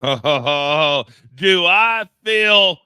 Oh, do I feel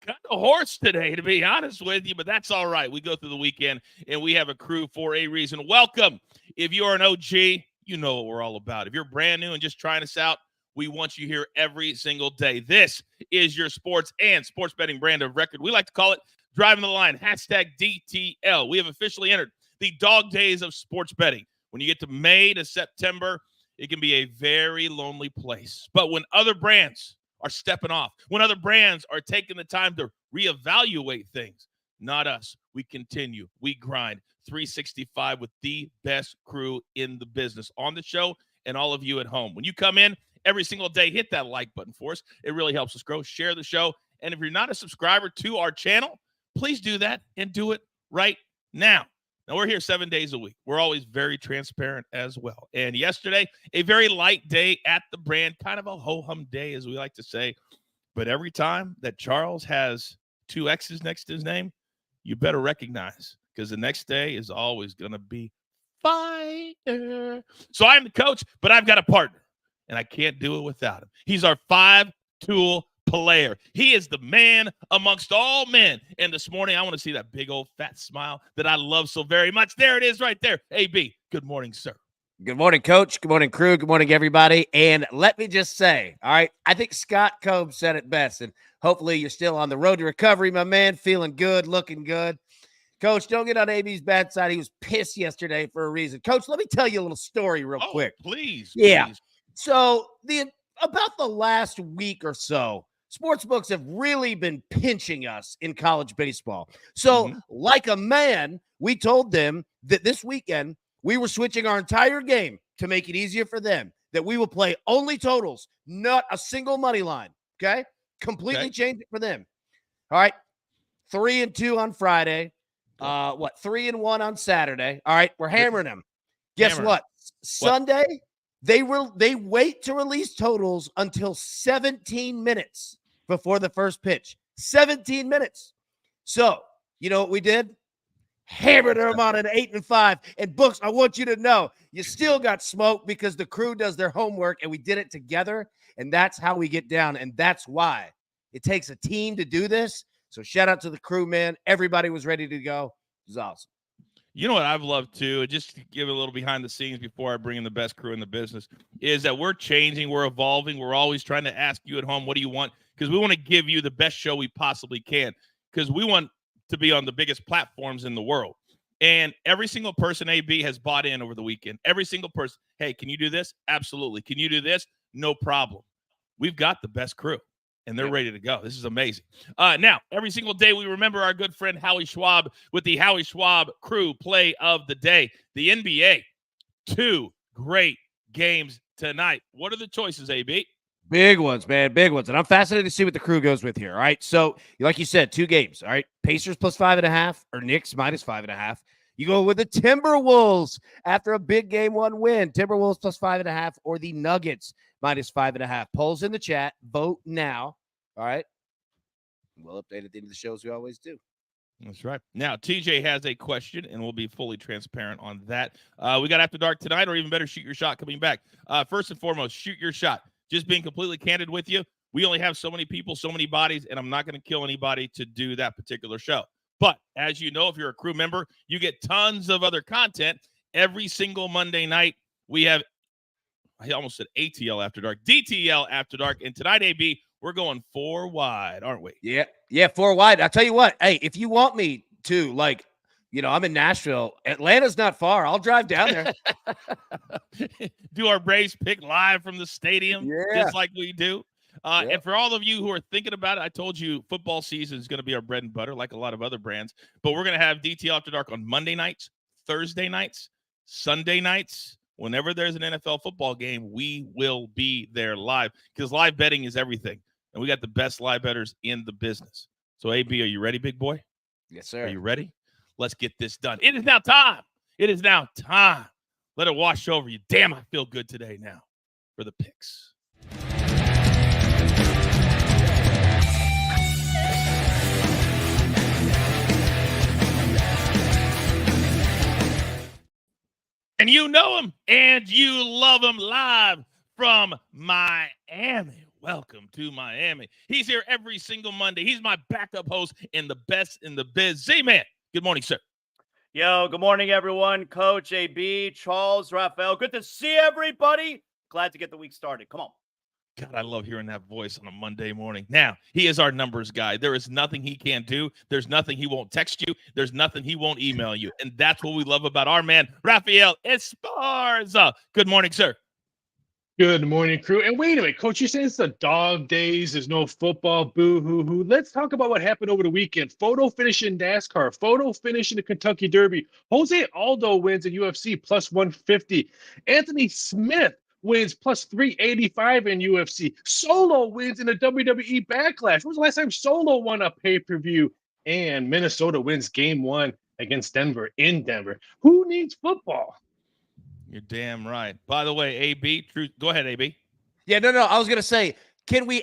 kind of hoarse today, to be honest with you, but that's all right. We go through the weekend, and we have a crew for a reason. Welcome. If you're an OG, you know what we're all about. If you're brand new and just trying us out, we want you here every single day. This is your sports and sports betting brand of record. We like to call it Driving the Line, hashtag DTL. We have officially entered the dog days of sports betting. When you get to May to September, it can be a very lonely place. But when other brands are stepping off, when other brands are taking the time to reevaluate things, not us. We continue. We grind 365 with the best crew in the business on the show and all of you at home. When you come in every single day, hit that like button for us. It really helps us grow. Share the show. And if you're not a subscriber to our channel, please do that and do it right now. Now, we're here 7 days a week. We're always very transparent as well. And yesterday, a very light day at the brand, kind of a ho-hum day, as we like to say. But every time that Charles has two X's next to his name, you better recognize, because the next day is always going to be fire. So I'm the coach, but I've got a partner, and I can't do it without him. He's our five-tool player. He is the man amongst all men. And this morning, I want to see that big old fat smile that I love so very much. There it is right there. AB, good morning, sir. Good morning, Coach. Good morning, crew. Good morning, everybody. And let me just say, all right, I think Scott Combs said it best, and hopefully you're still on the road to recovery, my man, feeling good, looking good. Coach, don't get on AB's bad side. He was pissed yesterday for a reason. Coach, let me tell you a little story real quick. Please. Yeah. Please. So about the last week or so, sportsbooks have really been pinching us in college baseball. So like a man, we told them that this weekend we were switching our entire game to make it easier for them, that we will play only totals, not a single money line. Okay. Completely change it for them. All right. 3-2 on Friday. 3-1 on Saturday. All right. We're hammering them. Guess what? Sunday, they wait to release totals until 17 minutes before the first pitch. 17 minutes. So, you know what we did? Hammered them on an 8-5. And Books, I want you to know, you still got smoked because the crew does their homework, and we did it together, and that's how we get down, and that's why it takes a team to do this. So shout out to the crew, man. Everybody was ready to go. It was awesome. You know what I've loved too, just to give a little behind the scenes before I bring in the best crew in the business, is that we're changing, we're evolving, we're always trying to ask you at home, what do you want? Because we want to give you the best show we possibly can, because we want to be on the biggest platforms in the world. And every single person AB has bought in over the weekend. Every single person, hey, can you do this? Absolutely. Can you do this? No problem. We've got the best crew, and they're ready to go. This is amazing. Now, every single day we remember our good friend Howie Schwab with the Howie Schwab crew play of the day. The NBA, 2 great games tonight. What are the choices, AB? Big ones, man. Big ones. And I'm fascinated to see what the crew goes with here. All right. So, like you said, 2 games. All right. Pacers plus 5.5 or Knicks minus 5.5. You go with the Timberwolves after a big game 1 win. Timberwolves plus 5.5 or the Nuggets minus 5.5. Polls in the chat. Vote now. All right. We'll update at the end of the show as we always do. That's right. Now, TJ has a question, and we'll be fully transparent on that. We got After Dark tonight, or even better, Shoot Your Shot coming back. First and foremost, shoot your shot. Just being completely candid with you, we only have so many people, so many bodies, and I'm not going to kill anybody to do that particular show. But as you know, if you're a crew member, you get tons of other content. Every single Monday night, we have, I almost said ATL After Dark, DTL After Dark. And tonight, AB, we're going 4 wide, aren't we? Yeah, 4 wide. I'll tell you what, hey, if you want me to, like, you know, I'm in Nashville. Atlanta's not far. I'll drive down there. Do our Braves pick live from the stadium, just like we do. And for all of you who are thinking about it, I told you football season is going to be our bread and butter, like a lot of other brands. But we're going to have DTL After Dark on Monday nights, Thursday nights, Sunday nights. Whenever there's an NFL football game, we will be there live, because live betting is everything. And we got the best live bettors in the business. So, AB, are you ready, big boy? Yes, sir. Are you ready? Let's get this done. It is now time. It is now time. Let it wash over you. Damn, I feel good today now for the picks. And you know him and you love him live from Miami. Welcome to Miami. He's here every single Monday. He's my backup host and the best in the biz. Z-Man, good morning, sir. Yo, good morning, everyone. Coach AB, Charles, Raphael. Good to see everybody. Glad to get the week started. Come on. God, I love hearing that voice on a Monday morning. Now, he is our numbers guy. There is nothing he can't do. There's nothing he won't text you. There's nothing he won't email you. And that's what we love about our man, Raphael Esparza. Good morning, sir. Good morning, crew. And wait a minute, Coach, you said it's the dog days. There's no football. Boo hoo hoo. Let's talk about what happened over the weekend. Photo finish in NASCAR. Photo finish in the Kentucky Derby. Jose Aldo wins in UFC plus 150. Anthony Smith wins plus 385 in UFC. Solo wins in the WWE Backlash. When was the last time Solo won a pay-per-view? And Minnesota wins game 1 against Denver in Denver. Who needs football? You're damn right. By the way, AB, go ahead, AB. Yeah, no. I was gonna say, can we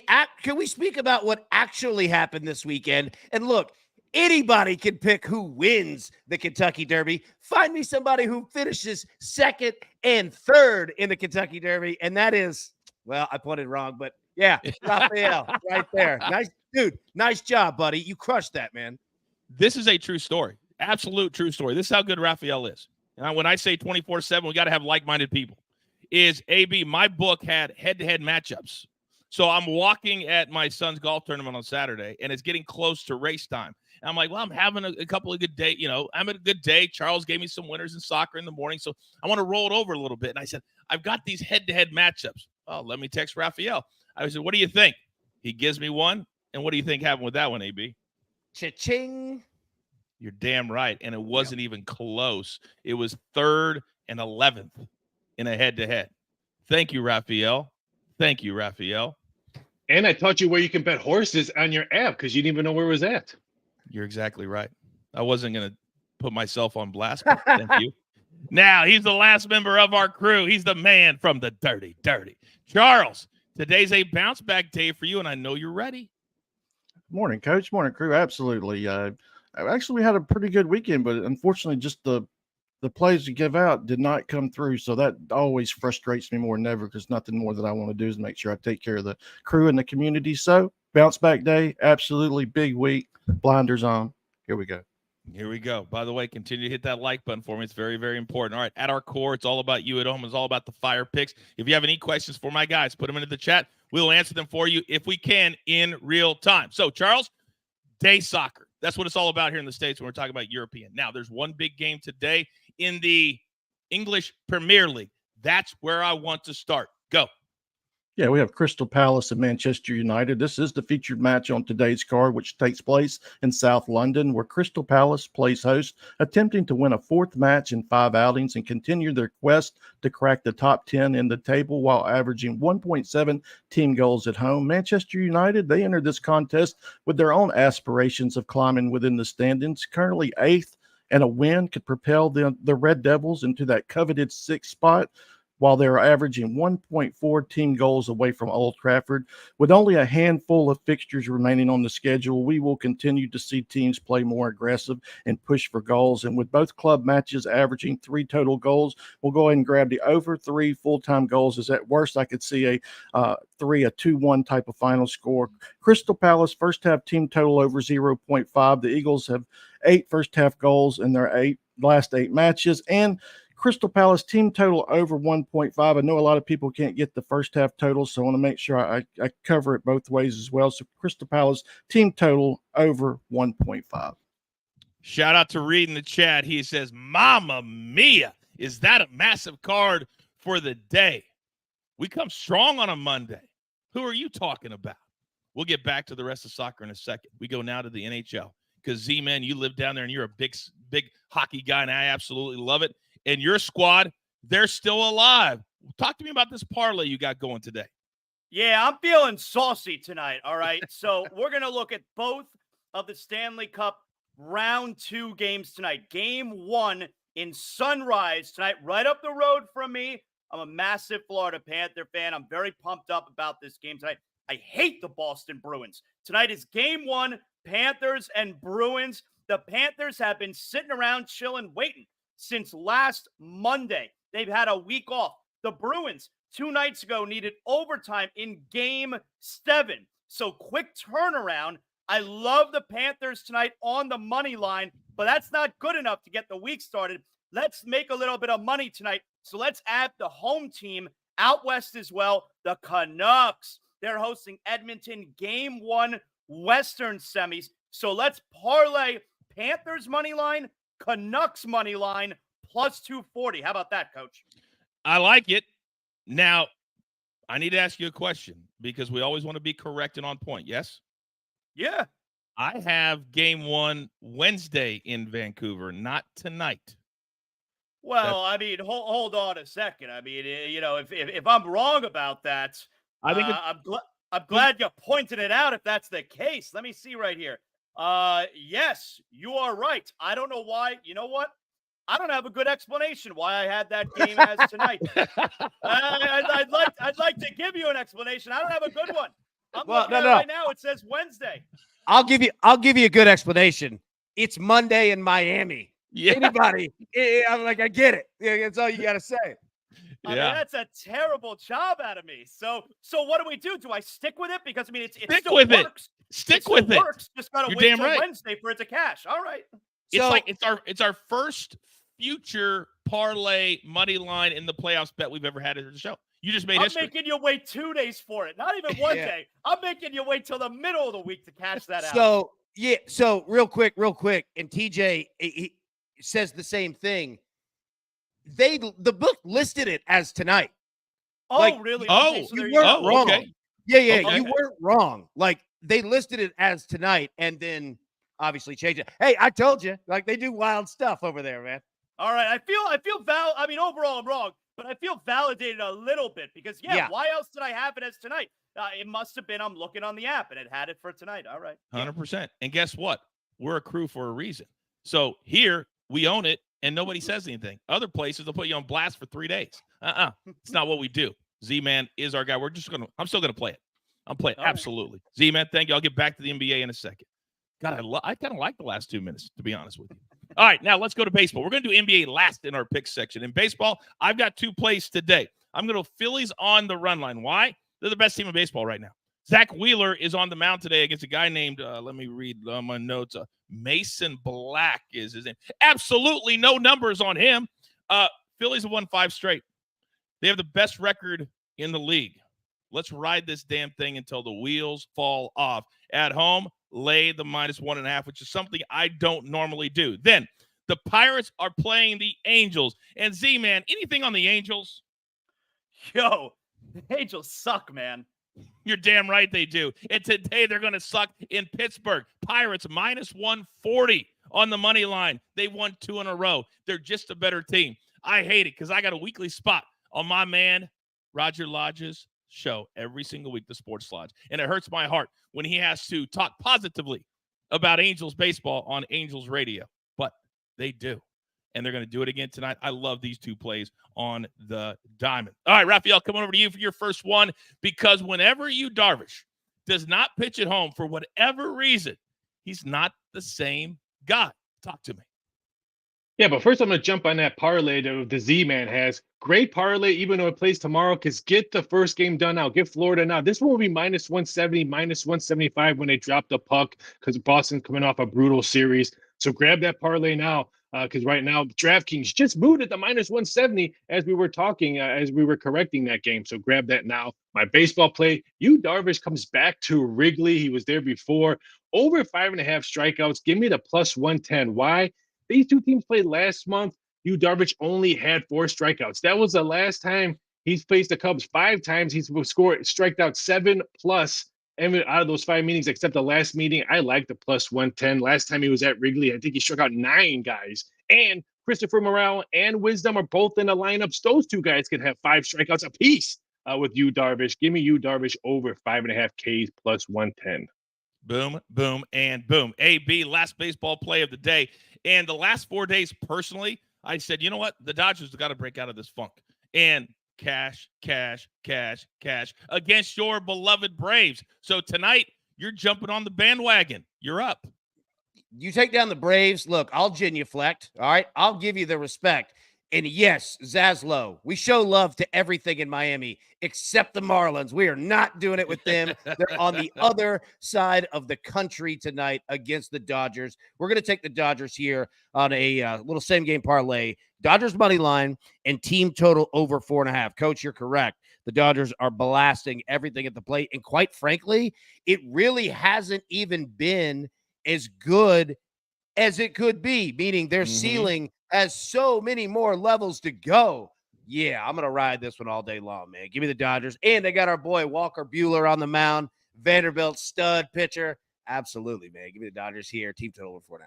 speak about what actually happened this weekend? And look, anybody can pick who wins the Kentucky Derby. Find me somebody who finishes second and third in the Kentucky Derby, and that is, well, I put it wrong, but yeah, Raphael, right there. Nice, dude. Nice job, buddy. You crushed that, man. This is a true story. Absolute true story. This is how good Raphael is. And when I say 24/7, we got to have like-minded people. Is AB, my book had head-to-head matchups. So I'm walking at my son's golf tournament on Saturday, and it's getting close to race time. And I'm like, well, I'm having a couple of good days. I'm having a good day. Charles gave me some winners in soccer in the morning, so I want to roll it over a little bit. And I said, I've got these head-to-head matchups. Oh, let me text Raphael. I said, what do you think? He gives me one. And what do you think happened with that one, AB? Cha-ching. You're damn right. And it wasn't even close. It was 3rd and 11th in a head-to-head. Thank you, Raphael. Thank you, Raphael. And I taught you where you can bet horses on your app because you didn't even know where it was at. You're exactly right. I wasn't going to put myself on blast, but thank you. Now, he's the last member of our crew. He's the man from the Dirty. Charles, today's a bounce-back day for you, and I know you're ready. Morning, Coach. Morning, crew. Absolutely. Actually, we had a pretty good weekend, but unfortunately, just the plays to give out did not come through. So that always frustrates me more than ever because nothing more that I want to do is make sure I take care of the crew and the community. So bounce back day, absolutely big week. Blinders on. Here we go. Here we go. By the way, continue to hit that like button for me. It's very, very important. All right. At our core, it's all about you at home. It's all about the fire picks. If you have any questions for my guys, put them into the chat. We'll answer them for you if we can in real time. So, Charles, day soccer. That's what it's all about here in the States when we're talking about European. Now, there's one big game today in the English Premier League. That's where I want to start. Go. Yeah, we have Crystal Palace and Manchester United. This is the featured match on today's card, which takes place in South London, where Crystal Palace plays host, attempting to win a 4th match in 5 outings and continue their quest to crack the top 10 in the table while averaging 1.7 team goals at home. Manchester United, they entered this contest with their own aspirations of climbing within the standings, currently 8th, and a win could propel the Red Devils into that coveted 6th spot, while they're averaging 1.4 team goals away from Old Trafford. With only a handful of fixtures remaining on the schedule, we will continue to see teams play more aggressive and push for goals. And with both club matches averaging 3 total goals, we'll go ahead and grab the over 3 full-time goals. As at worst, I could see a 2-1 type of final score. Crystal Palace first half team total over 0.5. The Eagles have 8 first half goals in their last 8 matches. And Crystal Palace team total over 1.5. I know a lot of people can't get the first half total, so I want to make sure I cover it both ways as well. So Crystal Palace team total over 1.5. Shout out to Reed in the chat. He says, Mama Mia, is that a massive card for the day? We come strong on a Monday. Who are you talking about? We'll get back to the rest of soccer in a second. We go now to the NHL because, Z-Man, you live down there and you're a big hockey guy, and I absolutely love it. And your squad, they're still alive. Talk to me about this parlay you got going today. Yeah, I'm feeling saucy tonight, all right? So we're going to look at both of the Stanley Cup round 2 games tonight. Game 1 in Sunrise tonight, right up the road from me. I'm a massive Florida Panther fan. I'm very pumped up about this game tonight. I hate the Boston Bruins. Tonight is game 1, Panthers and Bruins. The Panthers have been sitting around chilling, waiting since last Monday. They've had a week off. The Bruins, 2 nights ago needed overtime in game 7. So quick turnaround. I love the Panthers tonight on the money line, but that's not good enough to get the week started. Let's make a little bit of money tonight. So let's add the home team out west as well, the Canucks. They're hosting Edmonton game 1 Western semis. So let's parlay Panthers money line, Canucks money line, plus 240. How about that, Coach? I like it. Now, I need to ask you a question because we always want to be correct and on point. Yes? Yeah. I have game 1 Wednesday in Vancouver, not tonight. Well, I mean, hold on a second. I mean, if I'm wrong about that, I think I'm glad you pointed it out if that's the case. Let me see right here. Yes, you are right. I don't know why. You know what? I don't have a good explanation why I had that game as tonight. I'd like to give you an explanation. I don't have a good one. I'm looking at it right now. It says Wednesday. I'll give you a good explanation. It's Monday in Miami. Yeah. Anybody? I'm like, I get it. Yeah, that's all you got to say. I mean, that's a terrible job out of me. So what do? Do I stick with it? Because I mean, it still works. Stick with it. Just gotta You're wait damn till right. Wednesday for it to cash. All right. It's our first future parlay money line in the playoffs bet we've ever had at the show. You just made history. I'm making you wait 2 days for it, not even one day. I'm making you wait till the middle of the week to cash that out. So real quick, and TJ he says the same thing. The book listed it as tonight. Oh, really? Okay, so you weren't wrong. Okay. Yeah, okay. You weren't wrong. Like they listed it as tonight and then obviously changed it. Hey, I told you, like they do wild stuff over there, man. All right. I feel overall I'm wrong, but I feel validated a little bit because why else did I have it as tonight? It must have been I'm looking on the app and it had it for tonight. All right. 100%. And guess what? We're a crew for a reason. So here we own it and nobody says anything. Other places they'll put you on blast for 3 days. It's not what we do. Z-Man is our guy. I'm still gonna play it. I'm playing. Absolutely. Right. Z-Man, thank you. I'll get back to the NBA in a second. God, I kind of like the last 2 minutes, to be honest with you. All right, now let's go to baseball. We're going to do NBA last in our picks section. In baseball, I've got 2 plays today. I'm going to Phillies on the run line. Why? They're the best team in baseball right now. Zach Wheeler is on the mound today against a guy named, let me read my notes. Mason Black is his name. Absolutely no numbers on him. Phillies have won 5 straight. They have the best record in the league. Let's ride this damn thing until the wheels fall off. At home, lay the -1.5, which is something I don't normally do. Then the Pirates are playing the Angels. And Z-Man, anything on the Angels? Yo, the Angels suck, man. You're damn right they do. And today they're going to suck in Pittsburgh. Pirates -140 on the money line. They won 2 in a row. They're just a better team. I hate it because I got a weekly spot on my man Roger Lodge's show every single week, the Sports Lodge. And it hurts my heart when he has to talk positively about Angels baseball on Angels radio. But they do. And they're going to do it again tonight. I love these 2 plays on the diamond. All right, Raphael, come on over to you for your first one, because whenever Yu Darvish does not pitch at home for whatever reason, he's not the same guy. Talk to me. Yeah, but first I'm going to jump on that parlay that the Z-Man has. Great parlay, even though it plays tomorrow, because get the first game done now. Get Florida now. This one will be -170, -175 when they drop the puck, because Boston's coming off a brutal series. So grab that parlay now, because right now DraftKings just moved it to -170 as we were talking, as we were correcting that game. So grab that now. My baseball play, Yu Darvish comes back to Wrigley. He was there before. Over 5.5 strikeouts. Give me the +110. Why? These 2 teams played last month. Yu Darvish only had 4 strikeouts. That was the last time he's faced the Cubs 5 times. He's striked out 7+ out of those 5 meetings, except the last meeting. I like the +110. Last time he was at Wrigley, I think he struck out 9 guys. And Christopher Morel and Wisdom are both in the lineups. Those 2 guys could have 5 strikeouts apiece with Yu Darvish. Give me Yu Darvish over 5.5 Ks +110. Boom, boom, and boom. AB, last baseball play of the day. And the last 4 days, personally, I said, you know what? The Dodgers have got to break out of this funk. And cash, cash, cash, cash against your beloved Braves. So tonight, you're jumping on the bandwagon. You're up. You take down the Braves. Look, I'll genuflect. All right. I'll give you the respect. And yes, Zaslow, we show love to everything in Miami except the Marlins. We are not doing it with them. They're on the other side of the country tonight against the Dodgers. We're going to take the Dodgers here on a little same game parlay. Dodgers money line and team total over 4.5. Coach, you're correct. The Dodgers are blasting everything at the plate. And quite frankly, it really hasn't even been as good as it could be, meaning their ceiling has so many more levels to go. Yeah, I'm going to ride this one all day long, man. Give me the Dodgers. And they got our boy Walker Buehler on the mound. Vanderbilt stud pitcher. Absolutely, man. Give me the Dodgers here. Team total over 4.5.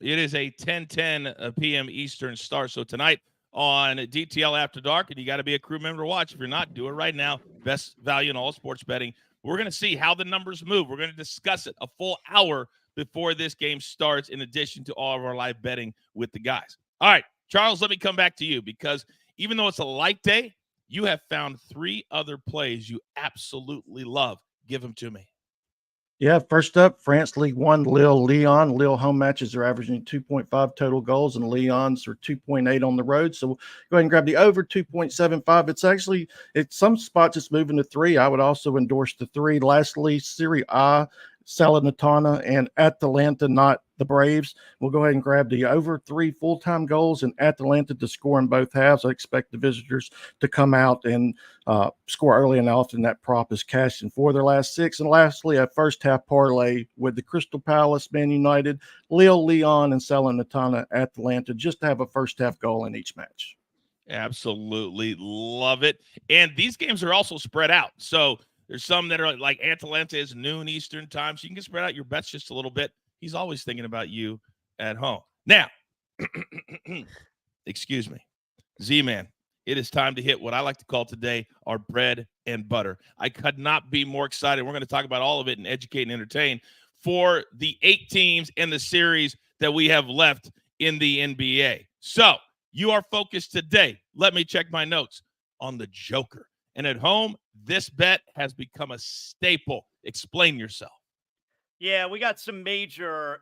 It is a 10:10 p.m. Eastern start. So tonight on DTL After Dark, and you got to be a crew member to watch. If you're not, do it right now. Best value in all sports betting. We're going to see how the numbers move. We're going to discuss it a full hour before this game starts, in addition to all of our live betting with the guys. All right, Charles, let me come back to you, because even though it's a light day, you have found 3 other plays you absolutely love. Give them to me. Yeah, first up, France League One, Lille. Lille home matches are averaging 2.5 total goals, and Lyon's are 2.8 on the road. So go ahead and grab the over 2.75. It's actually, at some spots it's moving to 3. I would also endorse the 3. Lastly, Serie A, Salernitana and Atalanta, not the Braves. We'll go ahead and grab the over 3 full-time goals and Atalanta to score in both halves. I expect the visitors to come out and score early and often. That prop is cashing for their last 6. And lastly, a first-half parlay with the Crystal Palace, Man United, Lille, Lyon, and Salernitana, Atalanta, just to have a first-half goal in each match. Absolutely love it. And these games are also spread out. So there's some that are like Atalanta is noon Eastern time, so you can spread out your bets just a little bit. He's always thinking about you at home. Now, excuse me, Z-Man, it is time to hit what I like to call today our bread and butter. I could not be more excited. We're going to talk about all of it and educate and entertain for the 8 teams in the series that we have left in the NBA. So you are focused today. Let me check my notes on the Joker. And at home, this bet has become a staple. Explain yourself. Yeah, we got some major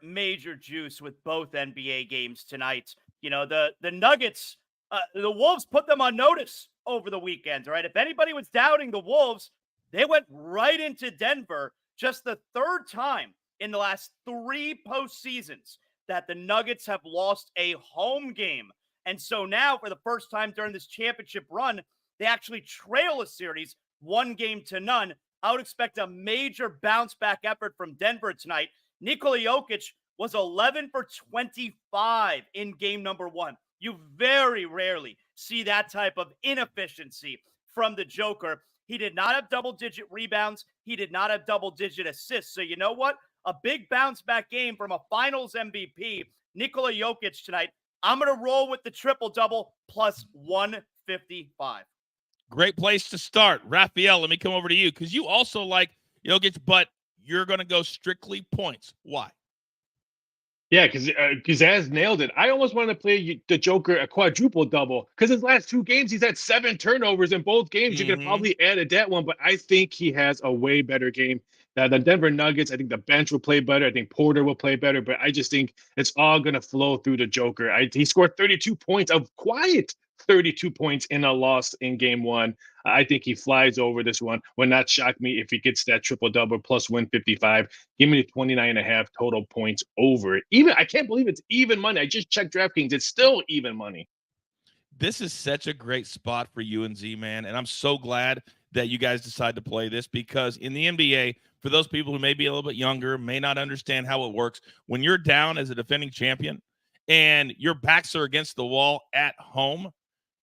juice with both NBA games tonight. You know, the Nuggets, the Wolves put them on notice over the weekend, right? If anybody was doubting the Wolves, they went right into Denver, just the 3rd time in the last 3 postseasons that the Nuggets have lost a home game. And so now, for the first time during this championship run, they actually trail a series 1-0. I would expect a major bounce back effort from Denver tonight. Nikola Jokic was 11 for 25 in game number 1. You very rarely see that type of inefficiency from the Joker. He did not have double-digit rebounds. He did not have double-digit assists. So you know what? A big bounce back game from a finals MVP, Nikola Jokic tonight. I'm going to roll with the triple-double plus 155. Great place to start. Raphael, let me come over to you, because you also like Jokic, but you're going to go strictly points. Why? Yeah, because Az nailed it. I almost wanted to play the Joker a quadruple double, because his last 2 games, he's had 7 turnovers in both games. You could probably add that one, but I think he has a way better game. The Denver Nuggets, I think the bench will play better. I think Porter will play better, but I just think it's all going to flow through the Joker. He scored 32 points, a quiet 32 points in a loss in game 1. I think he flies over this one. Would not shock me if he gets that triple-double plus 155. Give me 29.5 total points over. Even, I can't believe it's even money. I just checked DraftKings. It's still even money. This is such a great spot for you and Z-Man, and I'm so glad that you guys decide to play this, because in the NBA, for those people who may be a little bit younger, may not understand how it works, when you're down as a defending champion and your backs are against the wall at home,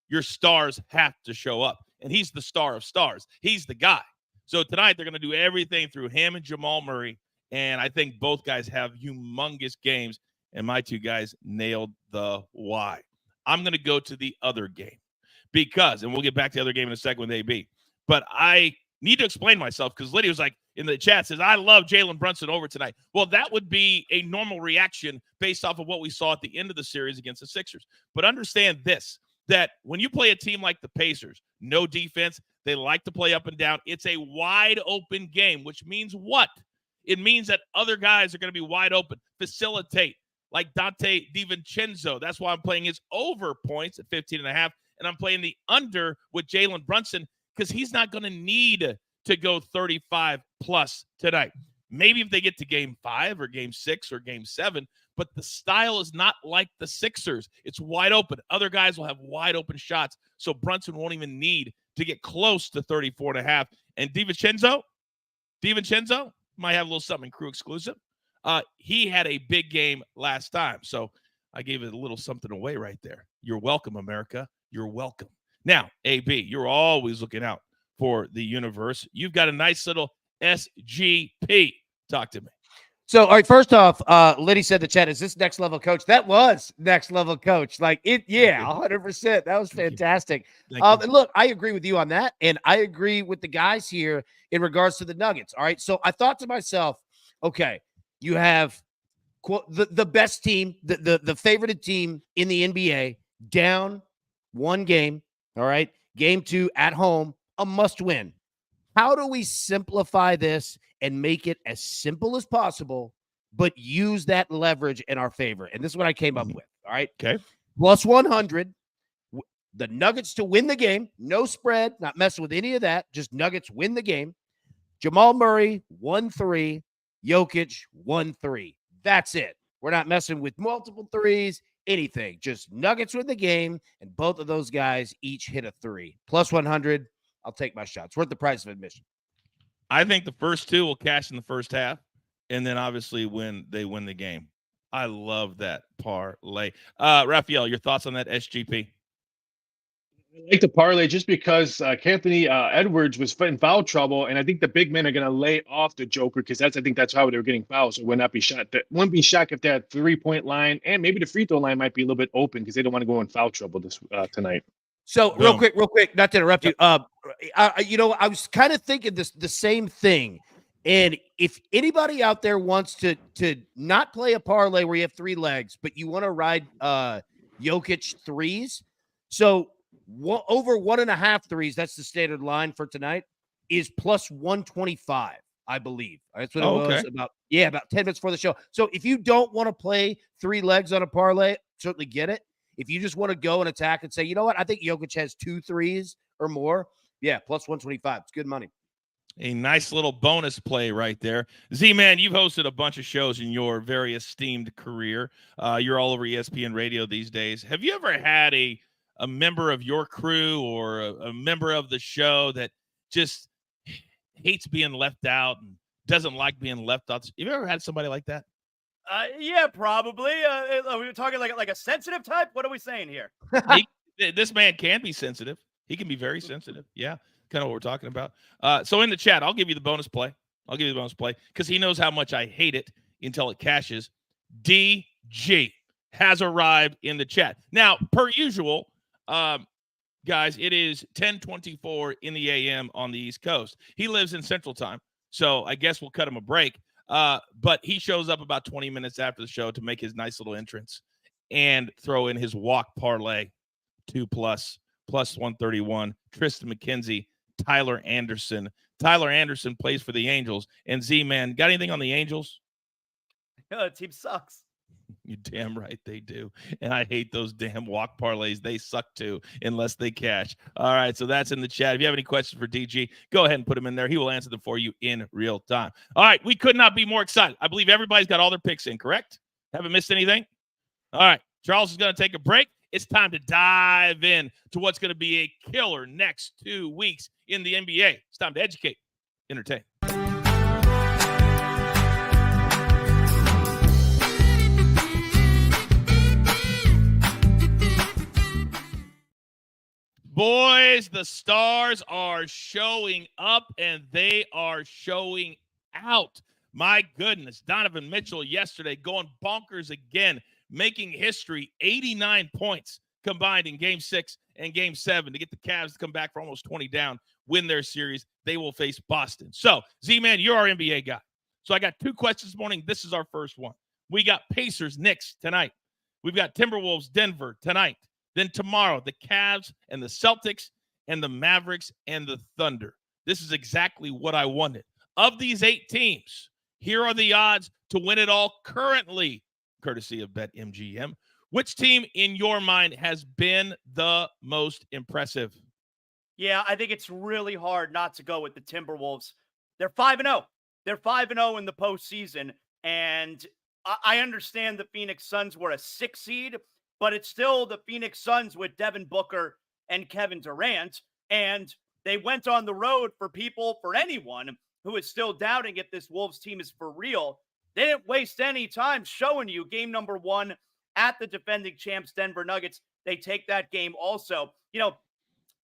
your stars have to show up. And he's the star of stars. He's the guy. So tonight they're going to do everything through him and Jamal Murray. And I think both guys have humongous games. And my 2 guys nailed the why. I'm going to go to the other game because, and we'll get back to the other game in a second with AB. But I need to explain myself, because Lydia was like in the chat says, I love Jalen Brunson over tonight. Well, that would be a normal reaction based off of what we saw at the end of the series against the Sixers. But understand this, that when you play a team like the Pacers, no defense, they like to play up and down. It's a wide open game, which means what? It means that other guys are going to be wide open, facilitate. like Dante DiVincenzo. That's why I'm playing his over points at 15.5, and I'm playing the under with Jalen Brunson because he's not going to need to go 35 plus tonight. Maybe if they get to game 5 or game 6 or game 7, but the style is not like the Sixers. It's wide open. Other guys will have wide open shots, so Brunson won't even need to get close to 34.5. And DiVincenzo might have a little something crew exclusive. He had a big game last time, so I gave it a little something away right there. You're welcome, America. You're welcome. Now, AB, you're always looking out for the universe. You've got a nice little SGP. Talk to me. So, all right, first off, Liddy said in the chat, is this next level coach? That was next level coach. Like it, yeah, 100%. That was fantastic. And look, I agree with you on that. And I agree with the guys here in regards to the Nuggets. All right. So I thought to myself, okay, you have the best team, the favorited team in the NBA down one game. All right. Game 2 at home, a must win. How do we simplify this and make it as simple as possible, but use that leverage in our favor? And this is what I came up with. All right. Okay. Plus 100. The Nuggets to win the game. No spread. Not messing with any of that. Just Nuggets win the game. Jamal Murray, 1-3. Jokic, 1-3. That's it. We're not messing with multiple threes, anything. Just Nuggets win the game, and both of those guys each hit a 3. Plus 100. I'll take my shots. Worth the price of admission. I think the first 2 will cash in the first half, and then obviously when they win the game. I love that parlay. Raphael, your thoughts on that SGP? I like the parlay just because Anthony Edwards was in foul trouble, and I think the big men are going to lay off the Joker because I think that's how they were getting fouled. So it would not be shot. That wouldn't be shocked if that 3-point line and maybe the free throw line might be a little bit open because they don't want to go in foul trouble this tonight. So real quick, not to interrupt you. I was kind of thinking the same thing. And if anybody out there wants to not play a parlay where you have 3 legs, but you want to ride Jokic threes, so over 1.5 threes, that's the standard line for tonight, is plus 125, I believe. That's what it was about 10 minutes before the show. So if you don't want to play 3 legs on a parlay, certainly get it. If you just want to go and attack and say, you know what, I think Jokic has 2 threes or more, yeah, plus 125. It's good money. A nice little bonus play right there. Z-Man, you've hosted a bunch of shows in your very esteemed career. You're all over ESPN radio these days. Have you ever had a member of your crew or a member of the show that just hates being left out and doesn't like being left out? Have you ever had somebody like that? Yeah, probably. Are we talking like a sensitive type? What are we saying here? This man can be sensitive. He can be very sensitive. Yeah, kind of what we're talking about. So in the chat, I'll give you the bonus play. Because he knows how much I hate it until it cashes. DG has arrived in the chat. Now, per usual, guys, it is 10:24 in the a.m. on the East Coast. He lives in Central Time, so I guess we'll cut him a break. But he shows up about 20 minutes after the show to make his nice little entrance and throw in his walk parlay 2+ plus 131. Tristan McKenzie, Tyler Anderson. Tyler Anderson plays for the Angels. And Z-Man, got anything on the Angels? The team sucks. You're damn right they do. And I hate those damn walk parlays. They suck too, unless they cash. All right, so that's in the chat. If you have any questions for DG, go ahead and put them in there. He will answer them for you in real time. All right, we could not be more excited. I believe everybody's got all their picks in, correct? Haven't missed anything? All right, Charles is going to take a break. It's time to dive in to what's going to be a killer next 2 weeks in the NBA. It's time to educate, entertain. Boys, the stars are showing up, and they are showing out. My goodness, Donovan Mitchell yesterday going bonkers again, making history, 89 points combined in Game 6 and Game 7 to get the Cavs to come back for almost 20 down, win their series. They will face Boston. So, Z-Man, you're our NBA guy. So I got 2 questions this morning. This is our first one. We got Pacers, Knicks tonight. We've got Timberwolves, Denver tonight. Then tomorrow, the Cavs and the Celtics and the Mavericks and the Thunder. This is exactly what I wanted. Of these 8 teams, here are the odds to win it all currently. courtesy of BetMGM. Which team in your mind has been the most impressive? Yeah, I think it's really hard not to go with the Timberwolves. They're 5-0. They're 5-0 in the postseason. And I understand the Phoenix Suns were a 6 seed, but it's still the Phoenix Suns with Devin Booker and Kevin Durant. And they went on the road for anyone who is still doubting if this Wolves team is for real. They didn't waste any time showing you game number 1 at the defending champs Denver Nuggets. They take that game also.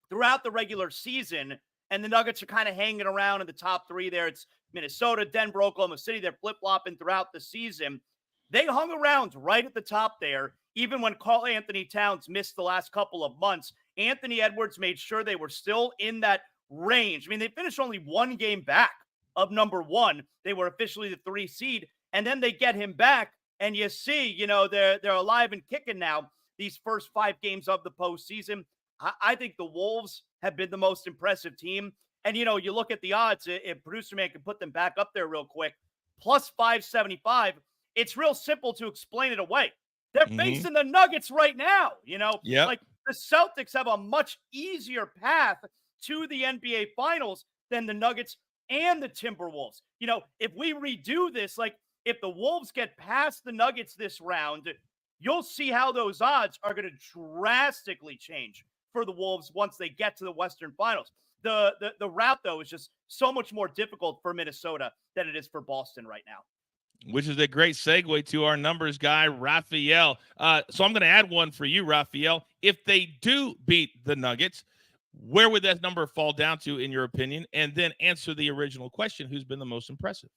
Throughout the regular season, and the Nuggets are kind of hanging around in the top 3 there. It's Minnesota, Denver, Oklahoma City. They're flip-flopping throughout the season. They hung around right at the top there, even when Karl Anthony Towns missed the last couple of months. Anthony Edwards made sure they were still in that range. They finished only 1 game back of number 1. They were officially the 3 seed, and then they get him back, and you see, they're alive and kicking now these first 5 games of the postseason. I think the Wolves have been the most impressive team. And, you look at the odds, if Producer Man can put them back up there real quick, plus 575, it's real simple to explain it away. They're facing the Nuggets right now, Yep. Like the Celtics have a much easier path to the NBA Finals than the Nuggets and the Timberwolves. If we redo this, like if the Wolves get past the Nuggets this round, you'll see how those odds are going to drastically change for the Wolves once they get to the Western Finals. The route, though, is just so much more difficult for Minnesota than it is for Boston right now. Which is a great segue to our numbers guy, Raphael. So I'm going to add one for you, Raphael. If they do beat the Nuggets, where would that number fall down to, in your opinion? And then answer the original question, who's been the most impressive?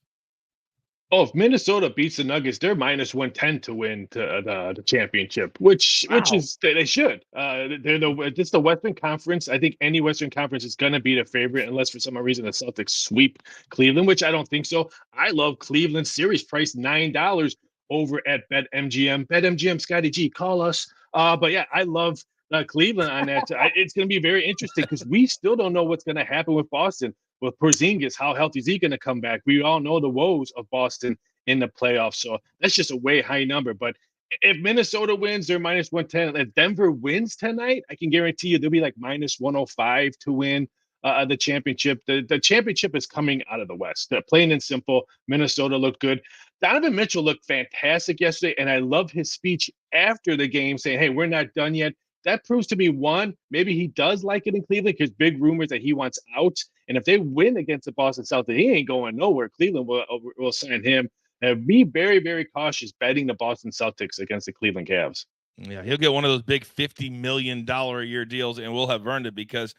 Oh, if Minnesota beats the Nuggets, they're minus 110 to win the championship, which is they should. It's the Western Conference. I think any Western Conference is going to be the favorite, unless for some reason the Celtics sweep Cleveland, which I don't think so. I love Cleveland series price $9 over at BetMGM. BetMGM, Scotty G, call us. But yeah, I love Cleveland on that. It's going to be very interesting because we still don't know what's going to happen with Boston. With Porzingis, how healthy is he going to come back? We all know the woes of Boston in the playoffs, so that's just a way high number. But if Minnesota wins, they're minus 110. If Denver wins tonight, I can guarantee you they'll be like minus 105 to win the championship. The championship is coming out of the West. Plain and simple, Minnesota looked good. Donovan Mitchell looked fantastic yesterday, and I love his speech after the game saying, hey, we're not done yet. That proves to be one. Maybe he does like it in Cleveland because big rumors that he wants out. And if they win against the Boston Celtics, he ain't going nowhere. Cleveland will sign him. And be very, very cautious betting the Boston Celtics against the Cleveland Cavs. Yeah, he'll get one of those big $50 million a year deals, and we'll have earned it because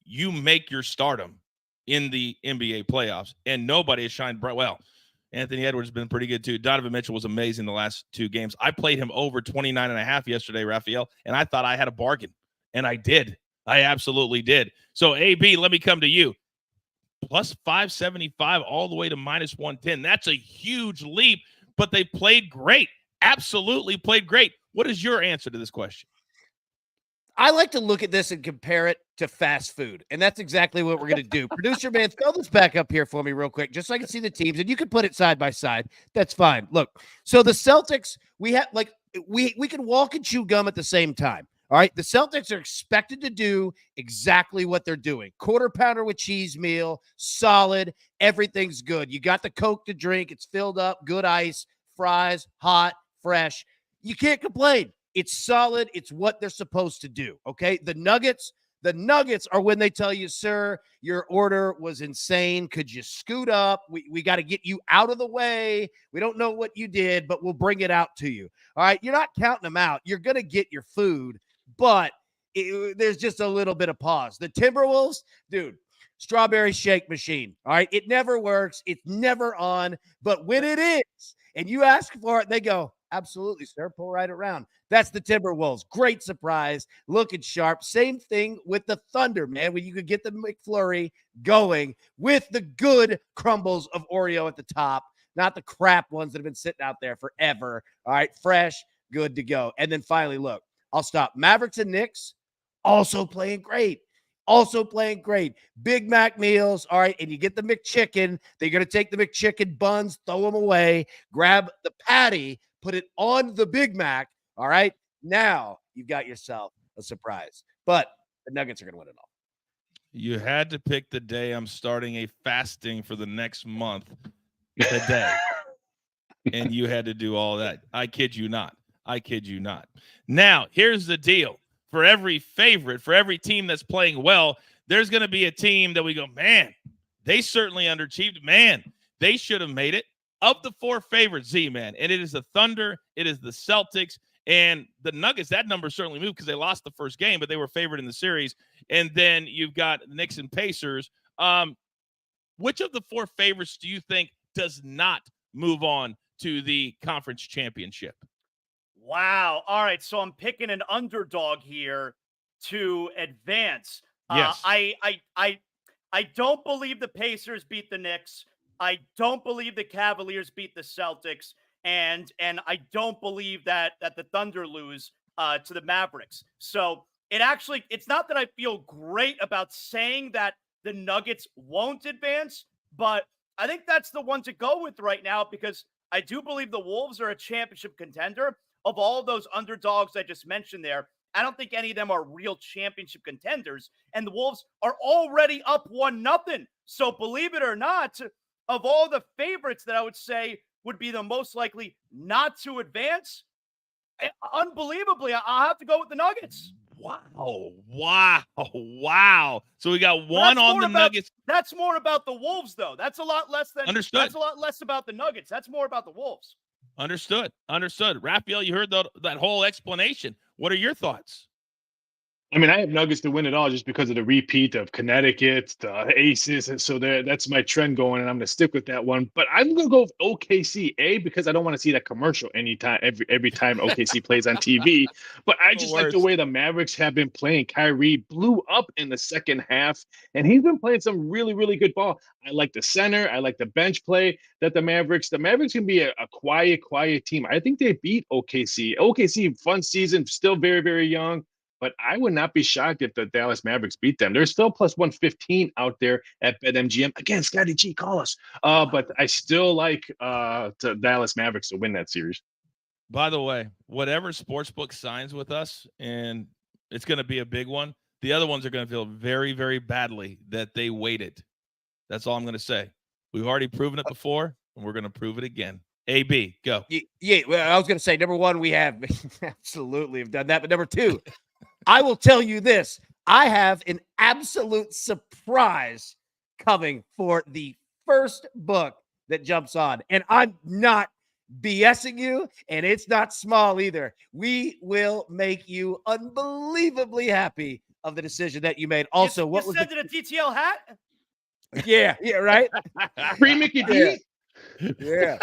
you make your stardom in the NBA playoffs, and nobody has shined bright. Well, Anthony Edwards has been pretty good too. Donovan Mitchell was amazing the last 2 games. I played him over 29.5 yesterday, Raphael, and I thought I had a bargain, and I did. I absolutely did. So, AB, let me come to you. Plus 575 all the way to minus 110. That's a huge leap, but they played great. Absolutely played great. What is your answer to this question? I like to look at this and compare it to fast food, and that's exactly what we're going to do. Producer man, throw this back up here for me real quick, just so I can see the teams, and you can put it side by side. That's fine. Look, so the Celtics, we can walk and chew gum at the same time. All right, the Celtics are expected to do exactly what they're doing. Quarter pounder with cheese meal, solid, everything's good. You got the Coke to drink, it's filled up, good ice, fries, hot, fresh. You can't complain. It's solid. It's what they're supposed to do, okay? The Nuggets are when they tell you, sir, your order was insane. Could you scoot up? We got to get you out of the way. We don't know what you did, but we'll bring it out to you. All right, you're not counting them out. You're going to get your food, but there's just a little bit of pause. The Timberwolves, dude, strawberry shake machine, all right? It never works. It's never on, but when it is, and you ask for it, they go, absolutely, sir. Pull right around. That's the Timberwolves. Great surprise. Looking sharp. Same thing with the Thunder, man, when you could get the McFlurry going with the good crumbles of Oreo at the top, not the crap ones that have been sitting out there forever. All right, fresh, good to go. And then finally, look, I'll stop. Mavericks and Knicks also playing great. Big Mac meals. All right. And you get the McChicken. They're going to take the McChicken buns, throw them away, grab the patty, put it on the Big Mac. All right. Now you've got yourself a surprise. But the Nuggets are going to win it all. You had to pick the day I'm starting a fasting for the next month today. And you had to do all that. I kid you not. I kid you not. Now, here's the deal. For every favorite, for every team that's playing well, there's going to be a team that we go, man, they certainly underachieved. Man, they should have made it. Of the 4 favorites, Z-Man, and it is the Thunder, it is the Celtics, and the Nuggets. That number certainly moved because they lost the first game, but they were favored in the series. And then you've got the Knicks and Pacers. Which of the 4 favorites do you think does not move on to the conference championship? Wow. All right. So I'm picking an underdog here to advance. Yes. I don't believe the Pacers beat the Knicks. I don't believe the Cavaliers beat the Celtics. And I don't believe that the Thunder lose to the Mavericks. So it's not that I feel great about saying that the Nuggets won't advance, but I think that's the one to go with right now because I do believe the Wolves are a championship contender. Of all those underdogs I just mentioned there, I don't think any of them are real championship contenders. And the Wolves are already up 1-0. So believe it or not, of all the favorites that I would say would be the most likely not to advance, unbelievably, I'll have to go with the Nuggets. Wow. So we got one on the Nuggets. That's more about the Wolves, though. That's a lot less than Understood. That's a lot less about the Nuggets. That's more about the Wolves. Understood. Raphael, you heard that whole explanation. What are your thoughts? I mean, I have Nuggets to win it all just because of the repeat of Connecticut, the Aces, and so that's my trend going, and I'm going to stick with that one. But I'm going to go with OKC, because I don't want to see that commercial every time OKC plays on TV. But I just like the way the Mavericks have been playing. Kyrie blew up in the second half, and he's been playing some really, really good ball. I like the center. I like the bench play that the Mavericks can be a quiet team. I think they beat OKC. OKC, fun season, still very, very young. But I would not be shocked if the Dallas Mavericks beat them. They're still plus 115 out there at BetMGM. Again, Scotty G, call us. But I still like the Dallas Mavericks to win that series. By the way, whatever sportsbook signs with us, and it's going to be a big one, the other ones are going to feel very, very badly that they waited. That's all I'm going to say. We've already proven it before, and we're going to prove it again. AB, go. Yeah, well, I was going to say, number one, we have absolutely have done that. But number two, I will tell you this. I have an absolute surprise coming for the first book that jumps on. And I'm not BSing you, and it's not small either. We will make you unbelievably happy of the decision that you made. Also, what was it? A TTL hat? Yeah, right? Free Mickey D? Yeah.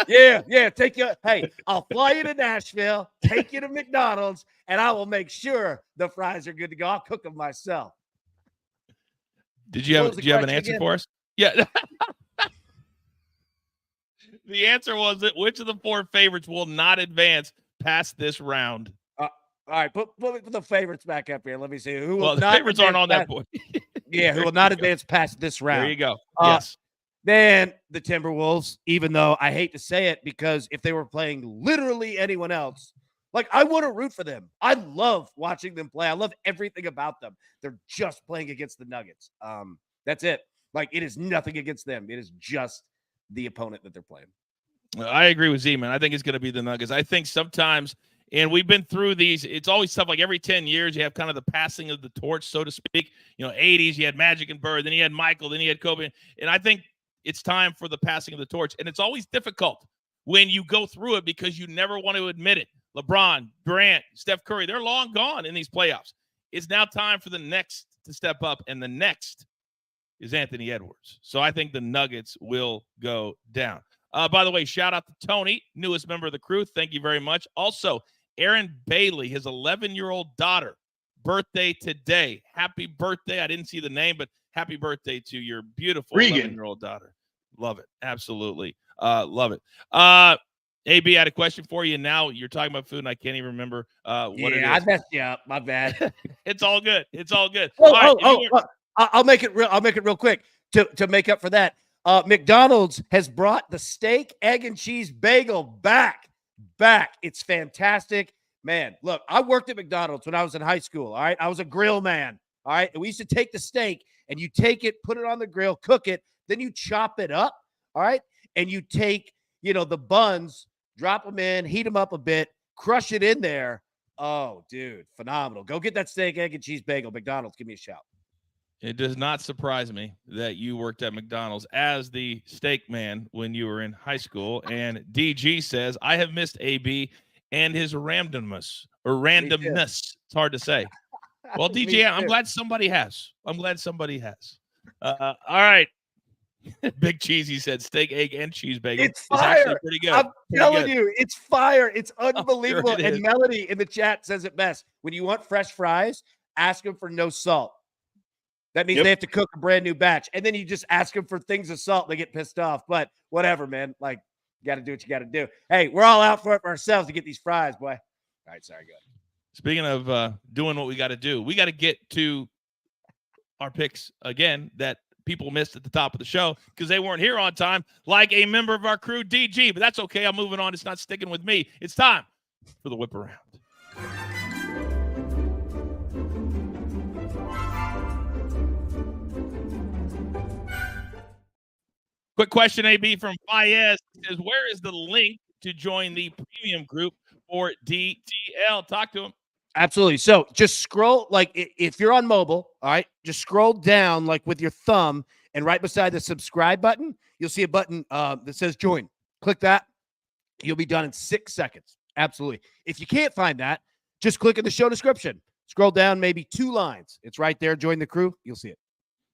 Hey, I'll fly you to Nashville, take you to McDonald's, and I will make sure the fries are good to go. I'll cook them myself. Do you have an answer for us? Yeah. The answer was that which of the 4 favorites will not advance past this round? All right, put the favorites back up here. Let me see who. Well, the favorites aren't on that board. Yeah, who will not advance past this round? There you go. Yes. Then the Timberwolves, even though I hate to say it, because if they were playing literally anyone else, like I want to root for them. I love watching them play. I love everything about them. They're just playing against the Nuggets. That's it. Like it is nothing against them. It is just the opponent that they're playing. I agree with Z-Man. I think it's going to be the Nuggets. I think sometimes, and we've been through these, it's always tough. Like every 10 years, you have kind of the passing of the torch, so to speak. 80s, you had Magic and Bird, then you had Michael, then you had Kobe. And I think it's time for the passing of the torch. And it's always difficult when you go through it because you never want to admit it. LeBron, Durant, Steph Curry, they're long gone in these playoffs. It's now time for the next to step up, and the next is Anthony Edwards. So I think the Nuggets will go down. By the way, shout out to Tony, newest member of the crew. Thank you very much. Also, Aaron Bailey, his 11-year-old daughter, birthday today. Happy birthday. I didn't see the name, but happy birthday to your beautiful 11-year-old daughter. Love it. Absolutely. Love it. AB, I had a question for you. Now you're talking about food, and I can't even remember what it is. I messed you up. My bad. It's all good. It's all good. I'll make it real quick to make up for that. McDonald's has brought the steak, egg, and cheese bagel back. back. It's fantastic. Man, look, I worked at McDonald's when I was in high school, all right? I was a grill man, all right? And we used to take the steak, and you take it, put it on the grill, cook it, then you chop it up, all right? And you take, the buns, drop them in, heat them up a bit, crush it in there. Oh, dude, phenomenal. Go get that steak, egg, and cheese bagel. McDonald's, give me a shout. It does not surprise me that you worked at McDonald's as the steak man when you were in high school. And DG says, I have missed AB and his randomness. It's hard to say. Well, DJ, I'm glad somebody has. All right. Big Cheesy said steak, egg, and cheese bagel. It's fire. Actually pretty good. I'm telling you, it's fire. It's unbelievable. Sure it is. And Melody in the chat says it best. When you want fresh fries, ask them for no salt. That means they have to cook a brand new batch. And then you just ask them for things of salt. They get pissed off. But whatever, man. Like, you got to do what you got to do. Hey, we're all out for it for ourselves to get these fries, boy. All right, sorry, go ahead. Speaking of doing what we got to do, we got to get to our picks again that people missed at the top of the show because they weren't here on time, like a member of our crew, DG. But that's okay. I'm moving on. It's not sticking with me. It's time for the whip around. Quick question, AB, from Fayez. Says, where is the link to join the premium group for DTL? Talk to him. Absolutely. So just scroll, like if you're on mobile, all right, just scroll down like with your thumb, and right beside the subscribe button, you'll see a button that says join. Click that. You'll be done in 6 seconds. Absolutely. If you can't find that, just click in the show description. Scroll down maybe 2 lines. It's right there. Join the crew. You'll see it.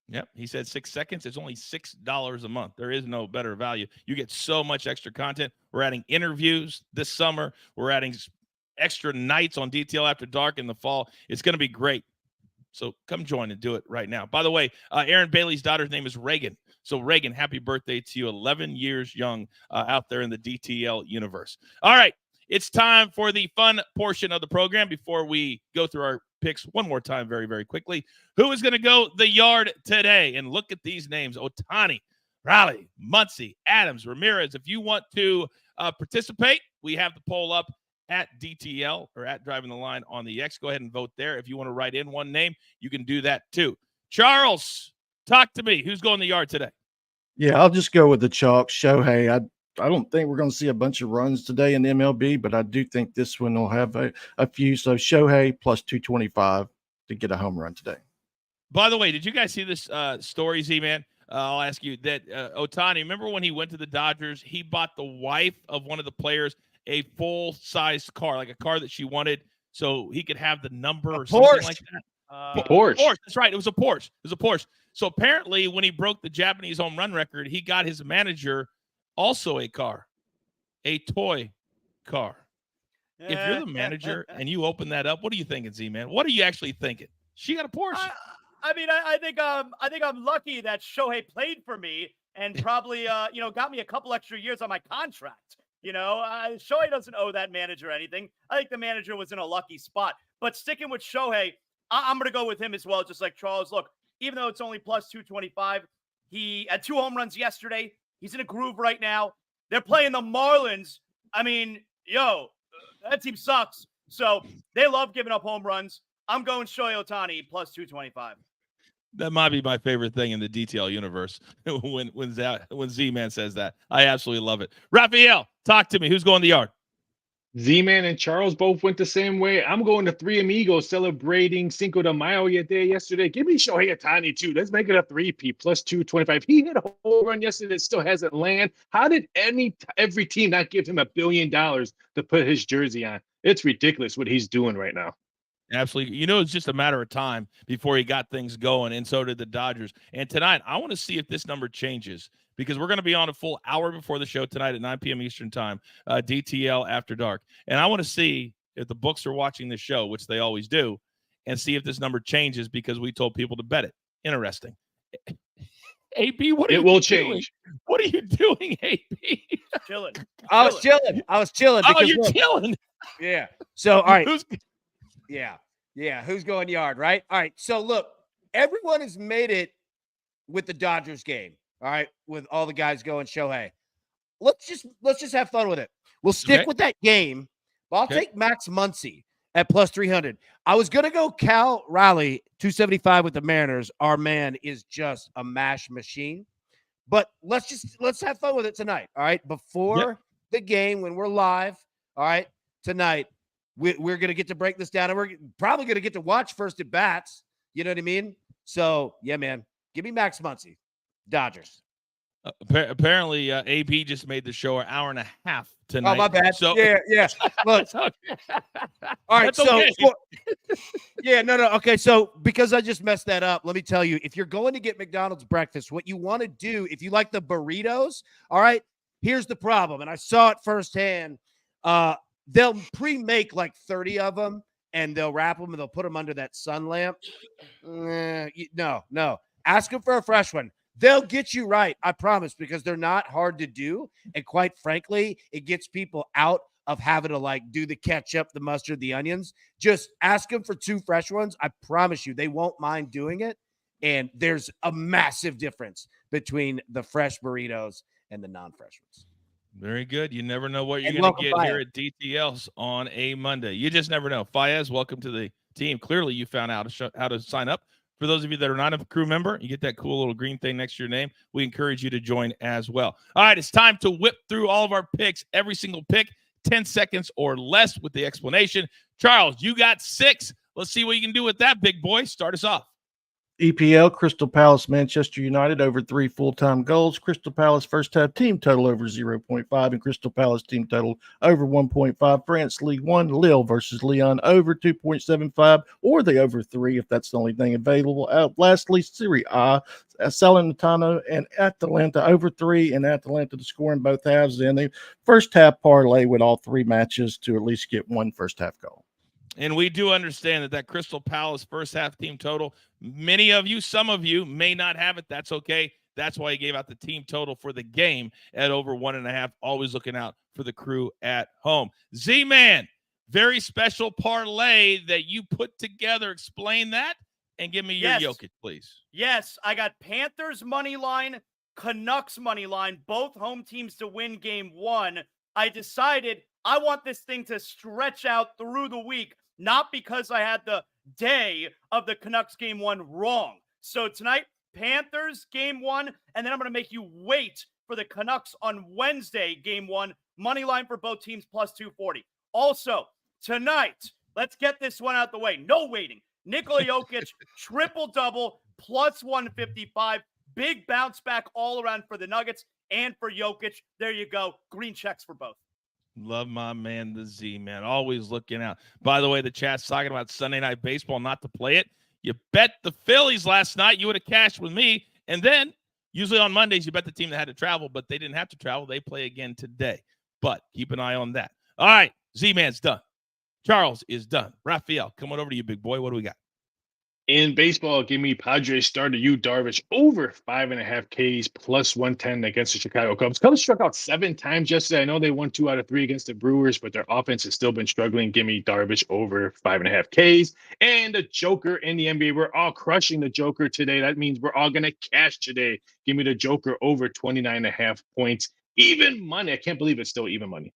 Yep. He said 6 seconds. It's only $6 a month. There is no better value. You get so much extra content. We're adding interviews this summer. We're adding extra nights on DTL After Dark in the fall. It's going to be great. So come join and do it right now. By the way, Aaron Bailey's daughter's name is Reagan. So Reagan, happy birthday to you. 11 years young out there in the DTL universe. All right. It's time for the fun portion of the program before we go through our picks one more time very, very quickly. Who is going to go the yard today? And look at these names: Otani, Raleigh, Muncy, Adams, Ramirez. If you want to participate, we have the poll up at DTL or at Driving the Line on the X. Go ahead and vote there. If you want to write in one name, you can do that too. Charles, talk to me. Who's going the yard today? Yeah, I'll just go with the chalk. Shohei. I don't think we're going to see a bunch of runs today in the MLB, but I do think this one will have a few. So Shohei plus 225 to get a home run today. By the way, did you guys see this story, Z-Man? I'll ask you that Otani, remember when he went to the Dodgers, he bought the wife of one of the players a full-size car, like a car that she wanted, so he could have the number or something like that. Porsche. That's right. It was a Porsche. So apparently when he broke the Japanese home run record, he got his manager also a car, a toy car. If you're the manager and you open that up, what are you thinking, Z-Man? What are you actually thinking? She got a Porsche. I think I'm lucky that Shohei played for me and probably got me a couple extra years on my contract. Shohei doesn't owe that manager anything. I think the manager was in a lucky spot. But sticking with Shohei, I'm going to go with him as well, just like Charles. Look, even though it's only plus 225, he had 2 home runs yesterday. He's in a groove right now. They're playing the Marlins. I mean, that team sucks. So they love giving up home runs. I'm going Shohei Ohtani plus 225. That might be my favorite thing in the DTL universe when Z-Man says that. I absolutely love it. Raphael, talk to me. Who's going the yard? Z-Man and Charles both went the same way. I'm going to Three Amigos celebrating Cinco de Mayo yesterday. Give me Shohei Ohtani too. Let's make it a 3P plus 225. He hit a home run yesterday that still hasn't landed. How did every team not give him $1 billion to put his jersey on? It's ridiculous what he's doing right now. Absolutely. It's just a matter of time before he got things going, and so did the Dodgers. And tonight, I want to see if this number changes because we're going to be on a full hour before the show tonight at 9 p.m. Eastern time, DTL After Dark. And I want to see if the books are watching the show, which they always do, and see if this number changes because we told people to bet it. Interesting. AP, what are you doing? It will change. What are you doing, AP? Chilling. I was chilling. Oh, you're chilling. Yeah. So, all right. Yeah. Who's going yard, right? All right. So, look, everyone has made it with the Dodgers game, all right, with all the guys going Shohei. Let's just have fun with it. We'll stick Okay. with that game. But I'll Okay. take Max Muncy at plus 300. I was going to go Cal Raleigh, 275 with the Mariners. Our man is just a mash machine. But let's have fun with it tonight. All right. Before the game, when we're live, all right, tonight, we're going to get to break this down, and we're probably going to get to watch first at bats. You know what I mean? So, yeah, man, give me Max Muncy, Dodgers. Apparently, AB just made the show an hour and a half tonight. Oh, my bad. So Yeah. Look. that's okay. All right. That's So, okay. no. Okay. So, because I just messed that up, let me tell you, if you're going to get McDonald's breakfast, what you want to do, if you like the burritos, all right, here's the problem. And I saw it firsthand. They'll pre-make like 30 of them, and they'll wrap them and they'll put them under that sun lamp. No. Ask them for a fresh one. They'll get you right, I promise, because they're not hard to do. And quite frankly, it gets people out of having to like do the ketchup, the mustard, the onions. Just ask them for 2 fresh ones. I promise you, they won't mind doing it. And there's a massive difference between the fresh burritos and the non-fresh ones. Very good. You never know what you're And going to get welcome, here at DTLs on a Monday. You just never know. Fayez, welcome to the team. Clearly, you found out how to sign up. For those of you that are not a crew member, you get that cool little green thing next to your name. We encourage you to join as well. All right, it's time to whip through all of our picks, every single pick, 10 seconds or less with the explanation. Charles, you got 6. Let's see what you can do with that, big boy. Start us off. EPL, Crystal Palace, Manchester United over 3 full-time goals. Crystal Palace first half team total over 0.5 and Crystal Palace team total over 1.5. France League 1, Lille versus Lyon over 2.75 or the over 3 if that's the only thing available. Lastly, Serie A, Salernitana and Atalanta over 3 and Atalanta to score in both halves. And the first half parlay with all 3 matches to at least get 1 first half goal. And we do understand that Crystal Palace first half team total, many of you, some of you may not have it. That's okay. That's why he gave out the team total for the game at over 1.5. Always looking out for the crew at home. Z-Man, very special parlay that you put together. Explain that and give me your Jokic, please. Yes, I got Panthers money line, Canucks money line, both home teams to win game 1. I decided I want this thing to stretch out through the week, not because I had the day of the Canucks game 1 wrong. So tonight, Panthers game 1, and then I'm going to make you wait for the Canucks on Wednesday game 1. Money line for both teams plus 240. Also, tonight, let's get this one out the way. No waiting. Nikola Jokic, triple-double, plus 155. Big bounce back all around for the Nuggets and for Jokic. There you go. Green checks for both. Love my man, the Z-Man. Always looking out. By the way, the chat's talking about Sunday Night Baseball, not to play it. You bet the Phillies last night. You would have cashed with me. And then, usually on Mondays, you bet the team that had to travel, but they didn't have to travel. They play again today. But keep an eye on that. All right, Z-Man's done. Charles is done. Raphael, come on over to you, big boy. What do we got? In baseball, give me Padres starter Yu Darvish over 5.5 Ks plus 110 against the Chicago Cubs. Cubs struck out 7 times yesterday. I know they won 2 out of 3 against the Brewers, but their offense has still been struggling. Give me Darvish over 5.5 Ks. And the Joker in the NBA, we're all crushing the Joker today. That means we're all going to cash today. Give me the Joker over 29.5 points. Even money. I can't believe it's still even money.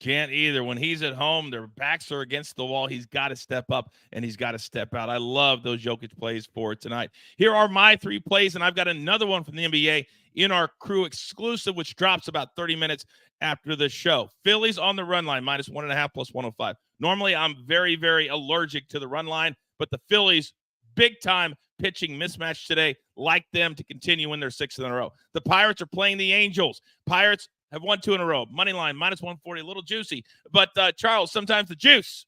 Can't either. When he's at home, their backs are against the wall. He's got to step up, and he's got to step out. I love those Jokic plays for tonight. Here are my 3 plays, and I've got another one from the NBA in our crew exclusive, which drops about 30 minutes after the show. Phillies on the run line, minus 1.5 plus 105. Normally, I'm very, very allergic to the run line, but the Phillies, big-time pitching mismatch today, like them to continue in their 6th in a row. The Pirates are playing the Angels. Pirates have won 2 in a row. Money line, minus 140, a little juicy. But, Charles, sometimes the juice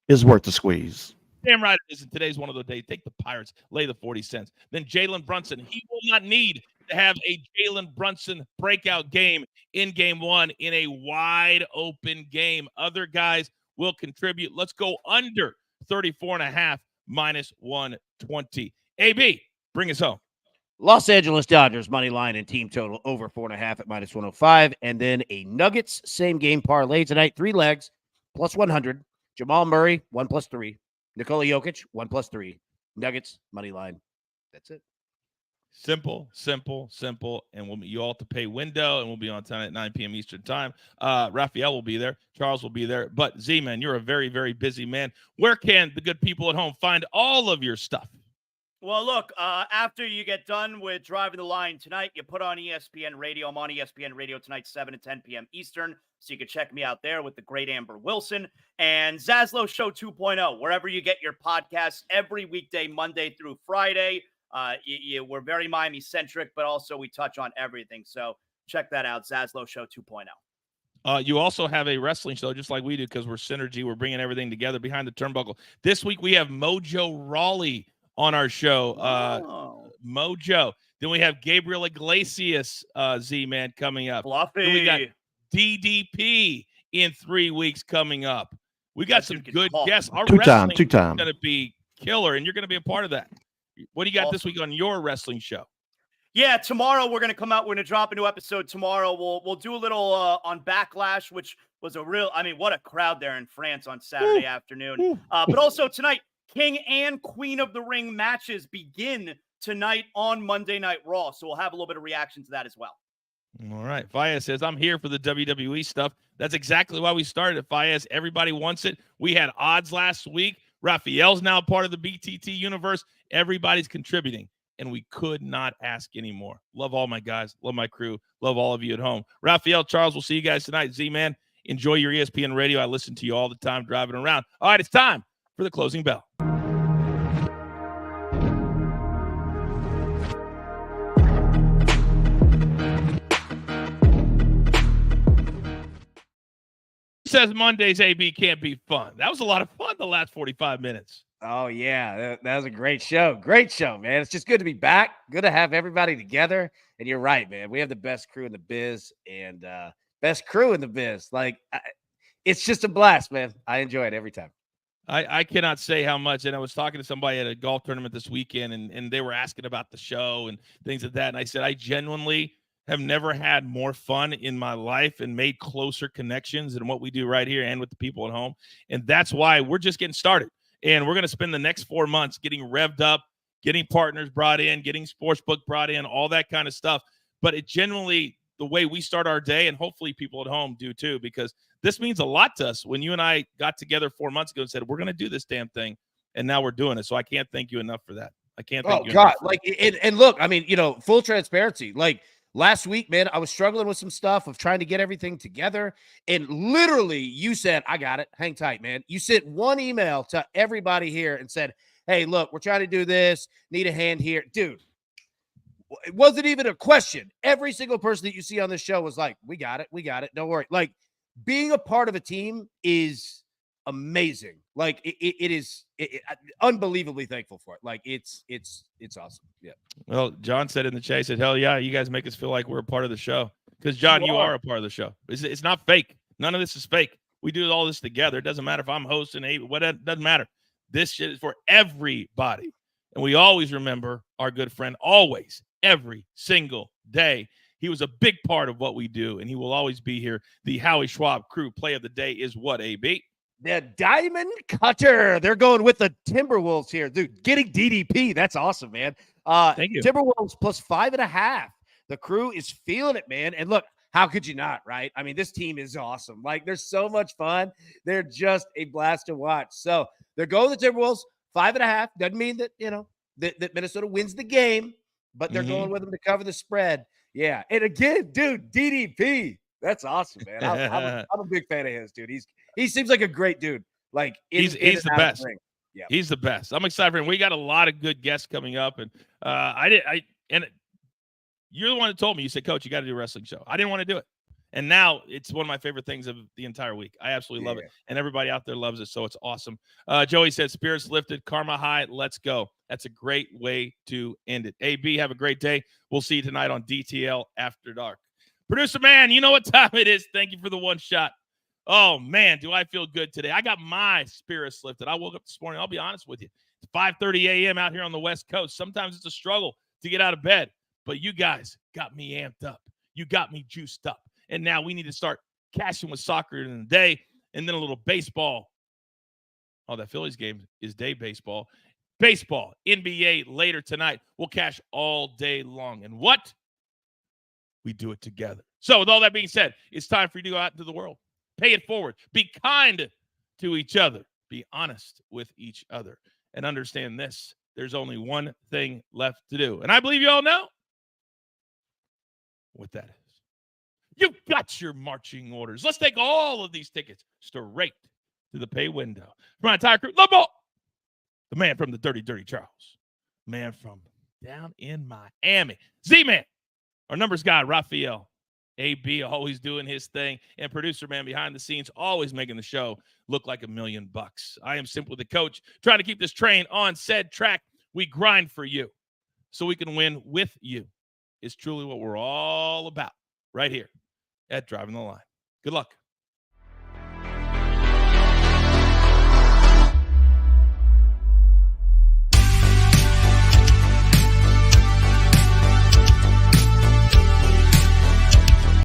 is worth the squeeze. Damn right it is. And today's one of those days. Take the Pirates, lay the 40 cents. Then Jalen Brunson. He will not need to have a Jalen Brunson breakout game in game 1 in a wide open game. Other guys will contribute. Let's go under 34.5 minus 120. AB, bring us home. Los Angeles Dodgers money line and team total over 4.5 at minus 105. And then a Nuggets same game parlay tonight. 3 legs plus 100. Jamal Murray 1 plus 3. Nikola Jokic 1 plus 3. Nuggets money line. That's it. Simple, simple, simple. And we'll meet you all at the pay window, and we'll be on time at 9 p.m. Eastern time. Raphael will be there. Charles will be there. But Z-Man, you're a very, very busy man. Where can the good people at home find all of your stuff? Well, look, after you get done with Driving the Line tonight, you put on ESPN Radio. I'm on ESPN Radio tonight, 7 to 10 p.m. Eastern. So you can check me out there with the great Amber Wilson and Zaslow Show 2.0, wherever you get your podcasts every weekday, Monday through Friday. We're very Miami-centric, but also we touch on everything. So check that out, Zaslow Show 2.0. You also have a wrestling show just like we do because we're synergy. We're bringing everything together behind the turnbuckle. This week we have Mojo Rawley on our show. Mojo. Then we have Gabriel Iglesias, Z-Man, coming up. Fluffy. Then we got DDP in 3 weeks coming up. We got some good guests. Our Two-time. is going to be killer, and you're going to be a part of that. What do you got this week on your wrestling show? Yeah, tomorrow we're going to come out. We're going to drop a new episode tomorrow. We'll do a little on Backlash, which was what a crowd there in France on Saturday afternoon. But also tonight, King and Queen of the Ring matches begin tonight on Monday Night Raw. So we'll have a little bit of reaction to that as well. All right. Fayez says, I'm here for the WWE stuff. That's exactly why we started it, Fayez. Everybody wants it. We had odds last week. Raphael's now part of the BTT universe. Everybody's contributing, and we could not ask anymore. Love all my guys. Love my crew. Love all of you at home. Raphael, Charles, we'll see you guys tonight. Z-Man, enjoy your ESPN radio. I listen to you all the time driving around. All right, it's time for the closing bell. Says Mondays AB can't be fun. That was a lot of fun the last 45 minutes. Oh, yeah. That was a great show. Great show, man. It's just good to be back. Good to have everybody together. And you're right, man. We have the best crew in the biz and best crew in the biz. Like, it's just a blast, man. I enjoy it every time. I cannot say how much. And I was talking to somebody at a golf tournament this weekend, and they were asking about the show and things like that. And I said, I genuinely have never had more fun in my life and made closer connections than what we do right here and with the people at home. And that's why we're just getting started. And we're going to spend the next 4 months getting revved up, getting partners brought in, getting sportsbook brought in, all that kind of stuff. But it generally, the way we start our day, and hopefully people at home do too, because this means a lot to us. When you and I got together 4 months ago and said, we're going to do this damn thing, and now we're doing it. So I can't thank you enough for that. I can't thank you enough. Like, and look, I mean, full transparency, like, last week, man, I was struggling with some stuff of trying to get everything together. And literally, you said, I got it. Hang tight, man. You sent one email to everybody here and said, hey, look, we're trying to do this. Need a hand here. Dude, it wasn't even a question. Every single person that you see on this show was like, we got it. We got it. Don't worry. Like, being a part of a team is amazing. Like, it is unbelievably thankful for it. Like, it's awesome. Yeah. Well, John said in the chat, he said, hell yeah, you guys make us feel like we're a part of the show. Because, John, you are a part of the show. It's not fake. None of this is fake. We do all this together. It doesn't matter if I'm hosting, it doesn't matter. This shit is for everybody. And we always remember our good friend, always, every single day. He was a big part of what we do, and he will always be here. The Howie Schwab crew play of the day is what, AB? The Diamond Cutter. They're going with the Timberwolves here. Dude, getting DDP. That's awesome, man. Thank you. Timberwolves plus 5.5. The crew is feeling it, man. And look, how could you not, right? I mean, this team is awesome. Like, they're so much fun. They're just a blast to watch. So they're going with the Timberwolves, 5.5. Doesn't mean that, that Minnesota wins the game, but they're going with them to cover the spread. Yeah. And again, dude, DDP. That's awesome, man. I'm a big fan of his, dude. He seems like a great dude. Like, he's the best. Yeah, he's the best. I'm excited for him. We got a lot of good guests coming up, and you're the one that told me. You said, Coach, you got to do a wrestling show. I didn't want to do it, and now it's one of my favorite things of the entire week. I absolutely love it, and everybody out there loves it, so it's awesome. Joey said, spirits lifted, karma high. Let's go. That's a great way to end it. AB, have a great day. We'll see you tonight on DTL After Dark. Producer man, you know what time it is. Thank you for the one shot. Oh, man, do I feel good today. I got my spirits lifted. I woke up this morning. I'll be honest with you. It's 5:30 a.m. out here on the West Coast. Sometimes it's a struggle to get out of bed. But you guys got me amped up. You got me juiced up. And now we need to start cashing with soccer in the day and then a little baseball. Oh, that Phillies game is day baseball. Baseball, NBA later tonight. We'll cash all day long. And what? We do it together. So with all that being said, it's time for you to go out into the world. Pay it forward. Be kind to each other. Be honest with each other. And understand this. There's only one thing left to do. And I believe you all know what that is. You've got your marching orders. Let's take all of these tickets straight to the pay window. For my entire crew, love ball. The man from the Dirty Charles. Man from down in Miami. Z-Man. Our numbers guy, Raphael. AB always doing his thing. And producer man behind the scenes, always making the show look like $1 million. I am simply the coach, trying to keep this train on said track. We grind for you so we can win with you. It's truly what we're all about right here at Driving the Line. Good luck.